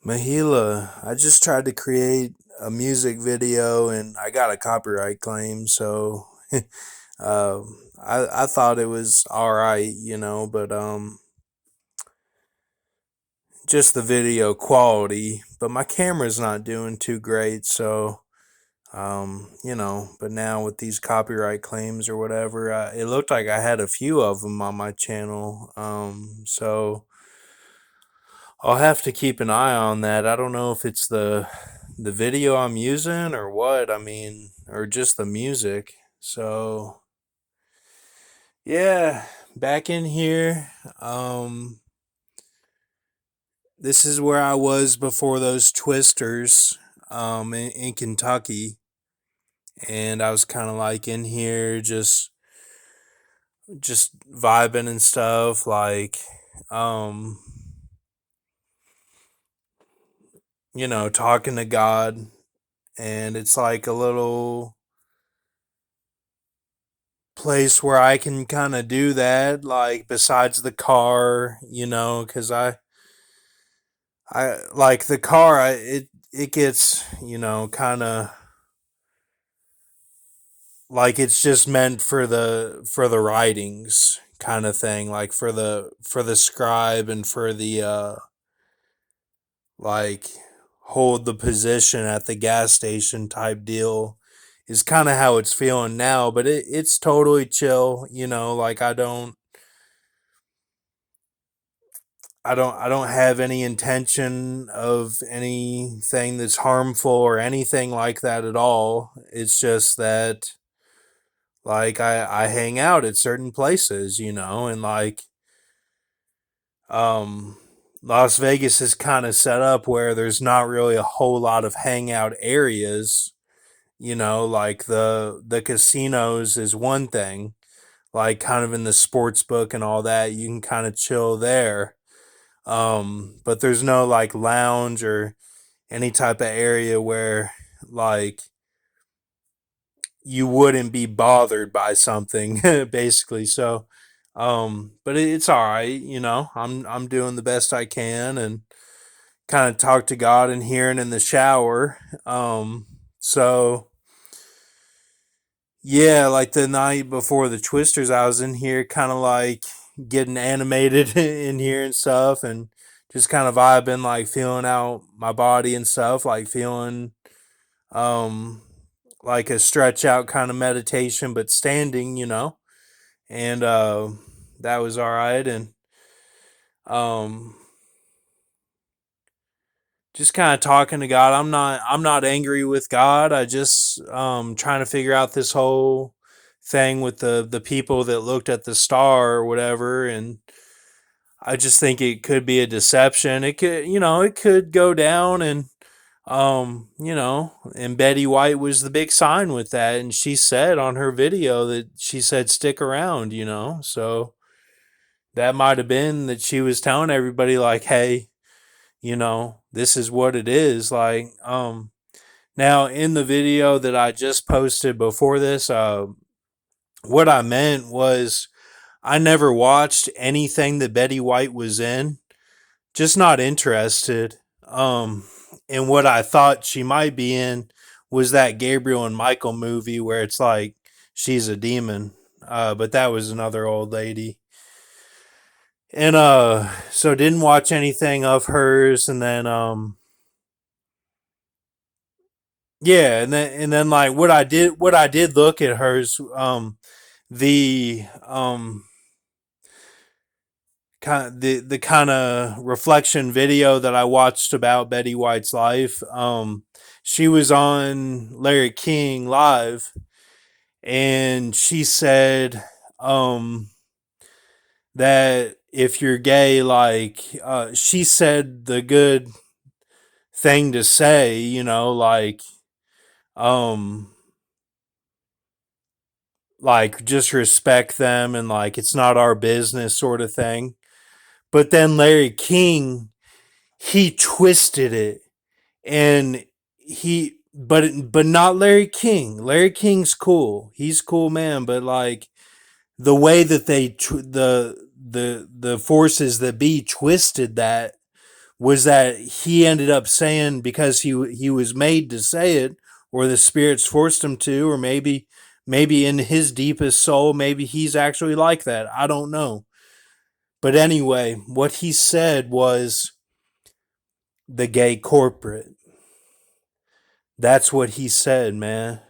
Mahila, I just tried to create a music video and I got a copyright claim, so I thought it was all right, but just the video quality, but my camera's not doing too great, so but now with these copyright claims or whatever, it looked like I had a few of them on my channel, so I'll have to keep an eye on that. I don't know if it's the video I'm using or what. I mean, or just the music. So, yeah, back in here. This is where I was before those twisters in Kentucky, and I was kind of like in here just vibing and stuff like um talking to God, and it's like a little place where I can kind of do that, like besides the car, because I like the car. It gets kind of like it's just meant for the writings kind of thing, like for the scribe and for the like hold the position at the gas station type deal is kind of how it's feeling now, but it's totally chill, like I don't have any intention of anything that's harmful or anything like that at all. It's just that like I hang out at certain places, and like um Las Vegas is kind of set up where there's not really a whole lot of hangout areas, like the casinos is one thing, like kind of in the sports book and all that, you can kind of chill there. But there's no like lounge or any type of area where like you wouldn't be bothered by something basically. So but it's all right, I'm doing the best I can and kind of talk to God and hearing in the shower. So yeah, like the night before the Twisters, I was in here kind of like getting animated in here and stuff, and just kind of vibing, like feeling out my body and stuff, like feeling um like a stretch out kind of meditation, but standing, and that was all right, and um just kind of talking to God. I'm not angry with God. I just trying to figure out this whole thing with the people that looked at the star or whatever, and I just think it could be a deception. It could, it could go down, and and Betty White was the big sign with that, and she said on her video that she said stick around, so that might have been that she was telling everybody like, hey, this is what it is. Like, now in the video that I just posted before this, what I meant was I never watched anything that Betty White was in, just not interested. And what I thought she might be in was that Gabriel and Michael movie where it's like she's a demon. But that was another old lady. And so didn't watch anything of hers, and then yeah, and then like what I did look at hers, the kind of the kind of reflection video that I watched about Betty White's life. She was on Larry King live, and she said that if you're gay, like she said the good thing to say, um like just respect them, and like it's not our business sort of thing. But then Larry King, he twisted it, and but not Larry King. Larry King's cool. He's cool man, but like the way that the forces that be twisted that was that he ended up saying, because he was made to say it, or the spirits forced him to, or maybe in his deepest soul, maybe he's actually like that. I don't know. But anyway, what he said was the gay corporate. That's what he said, man.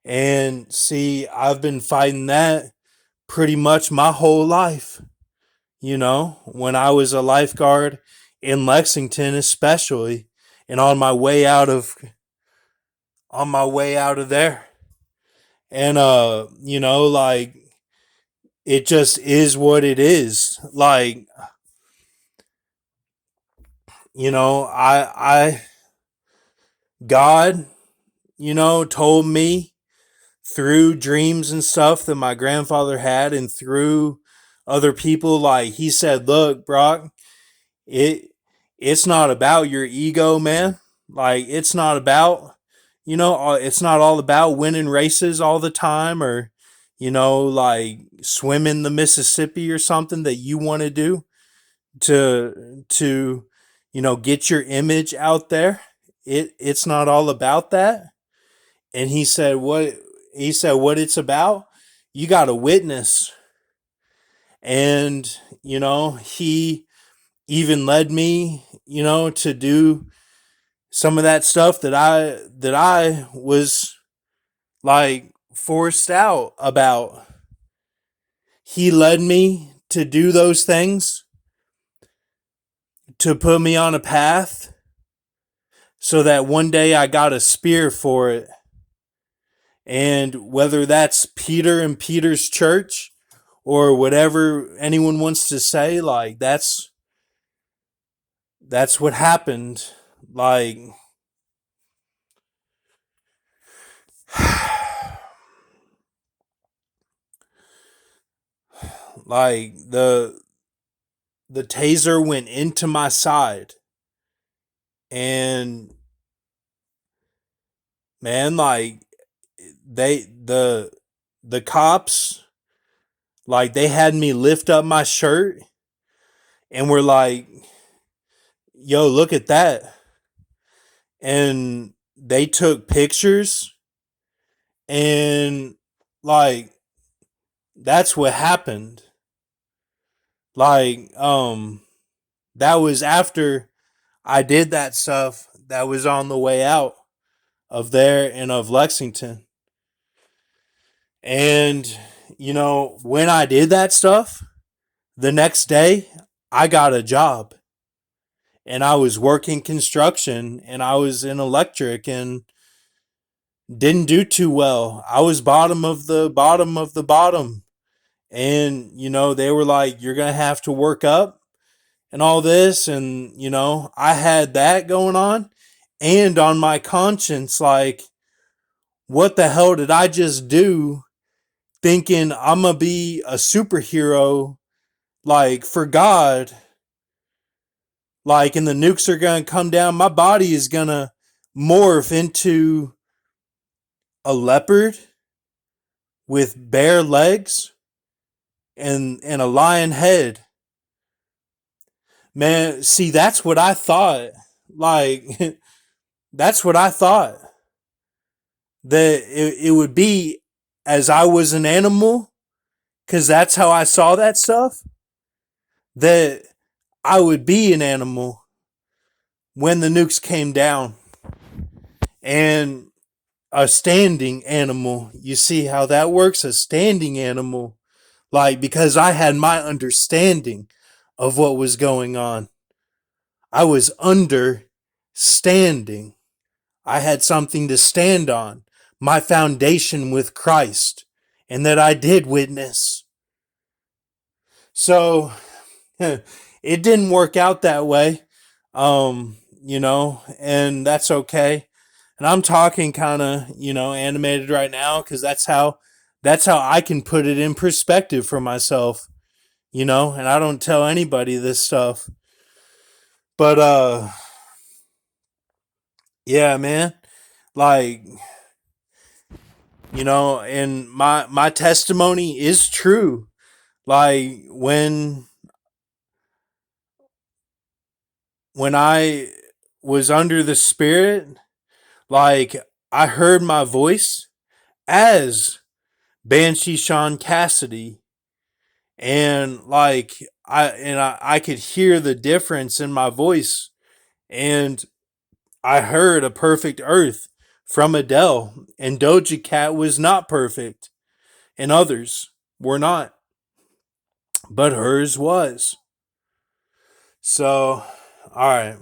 And see, I've been fighting that pretty much my whole life. You know, when I was a lifeguard in Lexington, especially, and on my way out of there. And you know, like, it just is what it is. Like, you know, I God, you know, told me through dreams and stuff that my grandfather had, and through other people, like, he said, look, Brock, it it's not about your ego, man. Like, it's not about, you know, it's not all about winning races all the time, or, you know, like swimming the Mississippi or something that you want to do to you know, get your image out there. It's not all about that. And he said what it's about, you got to witness. And you know, he even led me, you know, to do some of that stuff that I was like forced out about. He led me to do those things, to put me on a path, so that one day I got a spear for it. And whether that's Peter and Peter's church, or whatever anyone wants to say, like, that's what happened. Like, like the taser went into my side, and man, like, they the cops, like, they had me lift up my shirt and were like, yo, look at that. And they took pictures, and like, that's what happened. Like, that was after I did that stuff. That was on the way out of there and of Lexington. And you know, when I did that stuff, the next day I got a job, and I was working construction, and I was in electric, and didn't do too well. I was bottom of the bottom of the bottom. And you know, they were like, you're going to have to work up and all this. And you know, I had that going on, and on my conscience, like, what the hell did I just do, thinking I'm going to be a superhero, like, for God, like, and the nukes are going to come down, my body is going to morph into a leopard with bare legs and a lion head. Man, see, that's what I thought. Like, that's what I thought. That it would be, as I was an animal, because that's how I saw that stuff, that I would be an animal when the nukes came down. And a standing animal, you see how that works? A standing animal. Like, because I had my understanding of what was going on. I was understanding. I had something to stand on, my foundation with Christ, and that I did witness. So it didn't work out that way, you know, and that's okay. And I'm talking kind of, you know, animated right now, because that's how I can put it in perspective for myself, you know, and I don't tell anybody this stuff. But yeah, man, like, you know, and my testimony is true. Like, when I was under the spirit, like I heard my voice as Banshee Sean Cassidy, and like I could hear the difference in my voice, and I heard A Perfect Earth from Adele, and Doja Cat was not perfect, and others were not, but hers was. So, all right.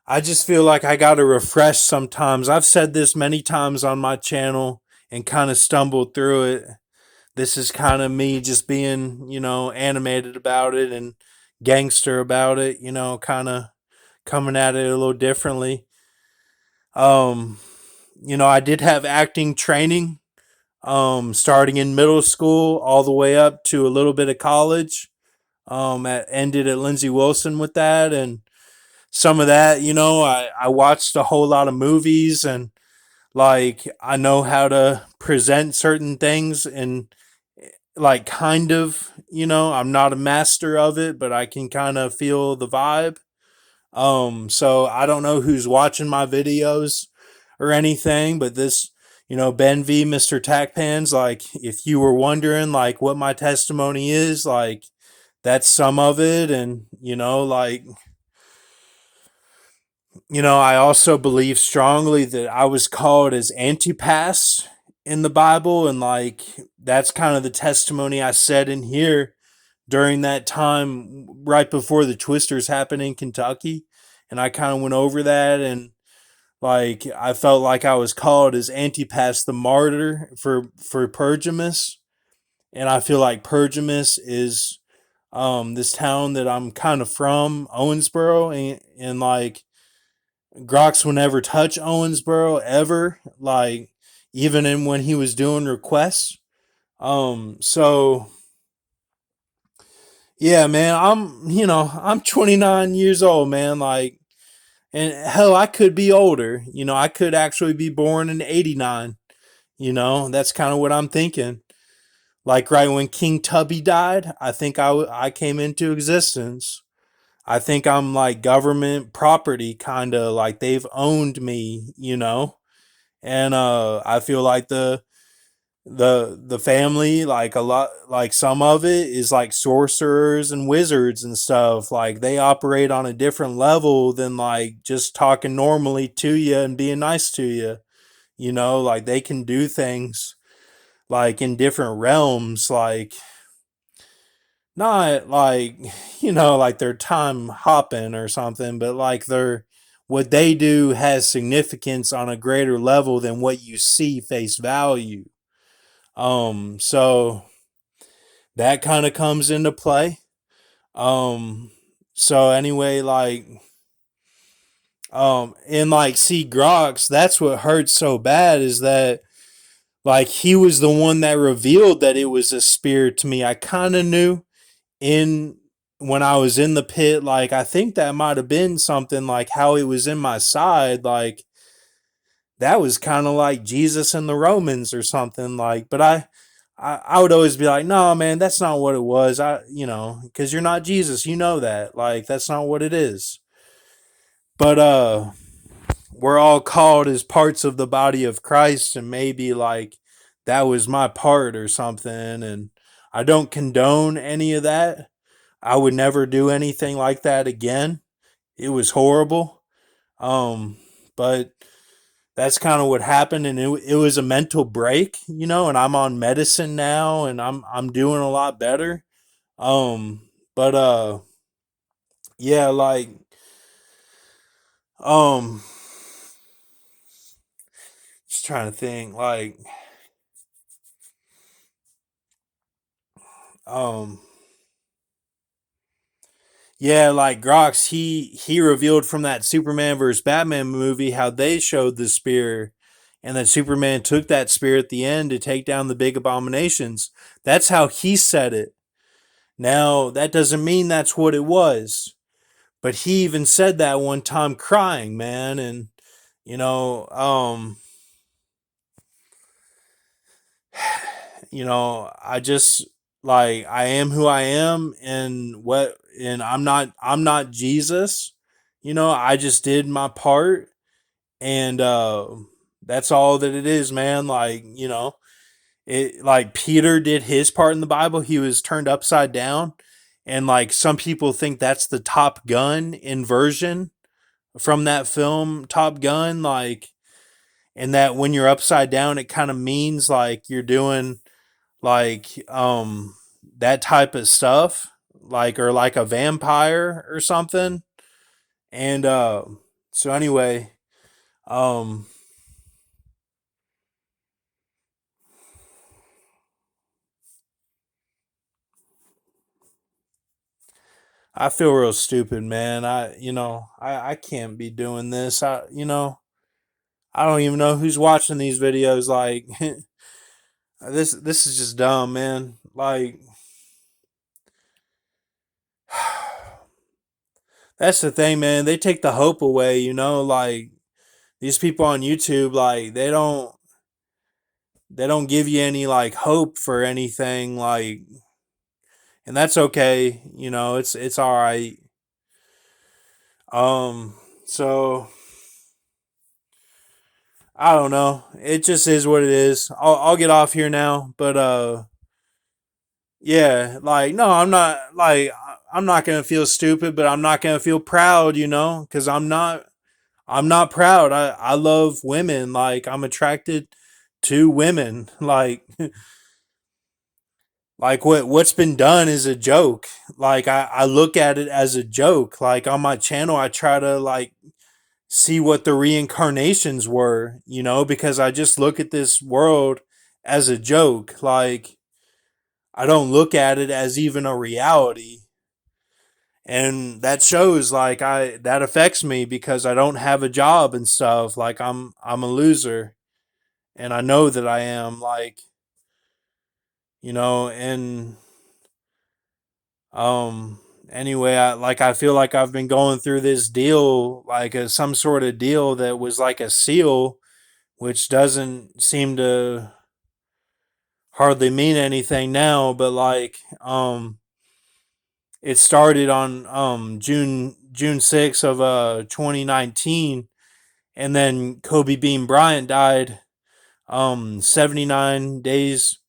I just feel like I got to refresh sometimes. I've said this many times on my channel and kind of stumbled through it. This is kind of me just being, animated about it and gangster about it, kind of coming at it a little differently. Um, I did have acting training, starting in middle school all the way up to a little bit of college. Ended at Lindsey Wilson with that, and some of that, I watched a whole lot of movies, and like I know how to present certain things, and like kind of, I'm not a master of it, but I can kind of feel the vibe. So I don't know who's watching my videos or anything, but this, Ben V, Mr. Tackpans, like if you were wondering like what my testimony is, like that's some of it. And, like, I also believe strongly that I was called as Antipas in the Bible, and like that's kind of the testimony I said in here during that time right before the Twisters happened in Kentucky. And I kind of went over that, and like I felt like I was called as Antipas the martyr for Pergamus. And I feel like Pergamus is this town that I'm kind of from, Owensboro, and like Grox would never touch Owensboro ever, like even in when he was doing requests. So yeah, man, I'm 29 years old, man. Like, and hell, I could be older. I could actually be born in '89. That's kind of what I'm thinking. Like right when King Tubby died, I think I came into existence. I think I'm like government property, kind of like they've owned me, and I feel like the family, like a lot, like some of it is like sorcerers and wizards and stuff, like they operate on a different level than like just talking normally to you and being nice to you. Like they can do things like in different realms, like not like like they're time hopping or something, but like they're what they do has significance on a greater level than what you see face value. So that kind of comes into play. Um, so anyway, like, and like, see, Grox, that's what hurts so bad is that, like, he was the one that revealed that it was a spirit to me. I kind of knew in when I was in the pit, like, I think that might have been something like how it was in my side, like, that was kind of like Jesus and the Romans or something, like, but I would always be like, no, man, that's not what it was. Because you're not Jesus, that. Like, that's not what it is. But we're all called as parts of the body of Christ, and maybe like that was my part or something. And I don't condone any of that. I would never do anything like that again. It was horrible. But that's kind of what happened, and it was a mental break, and I'm on medicine now, and I'm doing a lot better. um but yeah, like, um just trying to think, like, um yeah, like Grox, he revealed from that Superman versus Batman movie how they showed the spear, and that Superman took that spear at the end to take down the big abominations. That's how he said it. Now that doesn't mean that's what it was. But he even said that one time crying, man. And, you know, um, I just, like I am who I am, and I'm not Jesus. I just did my part, and that's all that it is, man. Like, it like Peter did his part in the Bible. He was turned upside down, and like some people think that's the Top Gun inversion from that film Top Gun, like, and that when you're upside down, it kind of means like you're doing like that type of stuff, like, or like a vampire or something. And so anyway, um I feel real stupid, man. I can't be doing this. I don't even know who's watching these videos. Like, this is just dumb, man. Like, that's the thing, man. They take the hope away, like these people on YouTube, like they don't give you any like hope for anything, like, and that's okay. It's all right. So I don't know. It just is what it is. I'll get off here now, but yeah, like, no, I'm not gonna feel stupid, but I'm not gonna feel proud, because I'm not proud. I love women. Like, I'm attracted to women. Like what's been done is a joke. Like, I look at it as a joke. Like, on my channel, I try to like see what the reincarnations were, because I just look at this world as a joke. Like, I don't look at it as even a reality. And that shows, like, that affects me because I don't have a job and stuff. Like, I'm a loser, and I know that I am, like, and anyway, I feel like I've been going through this deal, like some sort of deal that was like a seal, which doesn't seem to hardly mean anything now, but like, it started on June 6th of 2019, and then Kobe Bean Bryant died 79 days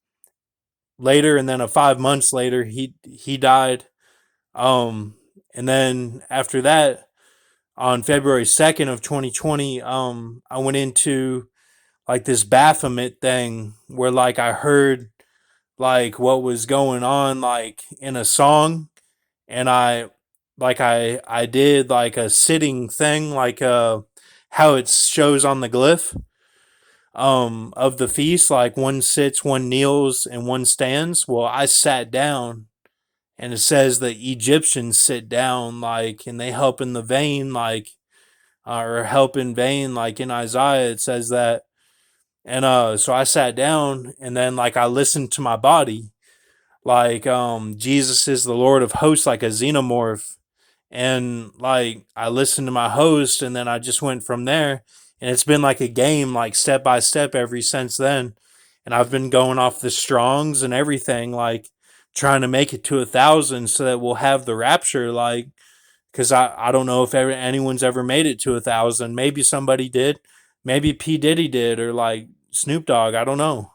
later, and then 5 months later he died. um and then after that, on February 2nd of 2020, I went into like this Baphomet thing where like I heard like what was going on like in a song, and I did like a sitting thing, like how it shows on the glyph of the feast, like one sits, one kneels, and one stands. Well, I sat down, and it says the Egyptians sit down, like, and they help in the vein, like, or help in vain, like in Isaiah it says that. And so I sat down, and then like I listened to my body, like Jesus is the Lord of hosts, like a xenomorph. And like I listened to my host, and then I just went from there. And it's been like a game, like step by step ever since then. And I've been going off the strongs and everything, like trying to make it to 1,000 so that we'll have the rapture, like, because I don't know if anyone's ever made it to 1,000. Maybe somebody did, maybe P Diddy did, or like Snoop Dogg, I don't know.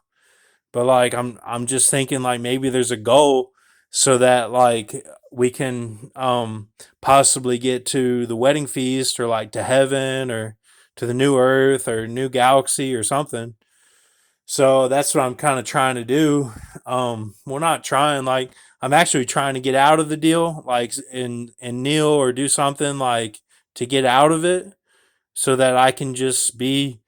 But like I'm just thinking like maybe there's a goal so that like we can possibly get to the wedding feast, or like to heaven, or to the new earth, or new galaxy, or something. So that's what I'm kind of trying to do. We're not trying, like, I'm actually trying to get out of the deal, like, and kneel or do something like to get out of it so that I can just be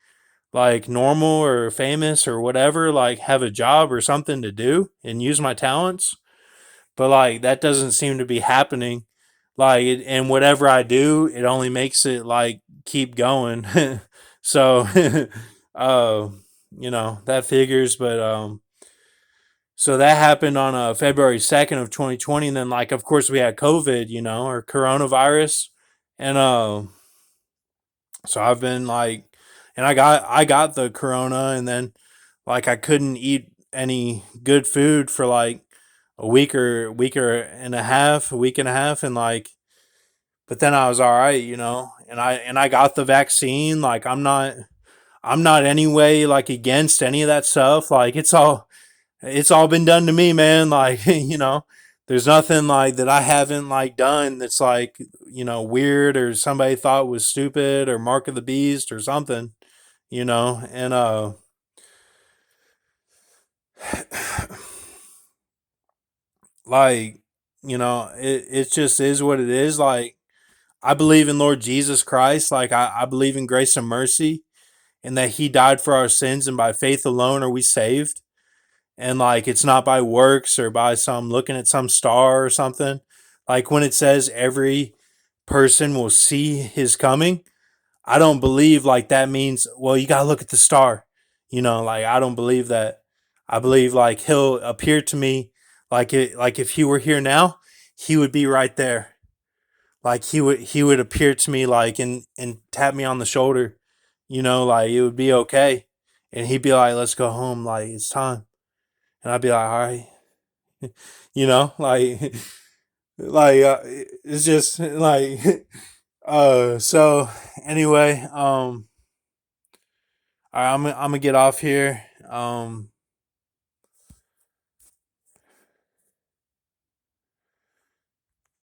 like normal or famous or whatever, like have a job or something to do and use my talents. But like that doesn't seem to be happening. Like and whatever I do, it only makes it like keep going. So uh that figures. But so that happened on February 2nd of 2020, and then like of course we had COVID, or coronavirus. And so I've been like, and I got the corona, and then like I couldn't eat any good food for like a week and a half, and like, but then I was all right, and I got the vaccine. Like I'm not anyway like against any of that stuff. Like it's all been done to me, man. Like there's nothing like that I haven't like done that's like weird or somebody thought was stupid or mark of the beast or something, and like it just is what it is. Like I believe in Lord Jesus Christ. Like I believe in grace and mercy, and that He died for our sins, and by faith alone are we saved. And like it's not by works or by some looking at some star or something. Like when it says every person will see His coming, I don't believe like that means, well, you got to look at the star. Like I don't believe that. I believe like He'll appear to me like if He were here now, He would be right there. Like he would appear to me like and tap me on the shoulder, like it would be okay. And He'd be like, "Let's go home, like it's time." And I'd be like, "All right." Like it's just like so anyway, all right, I'm gonna get off here.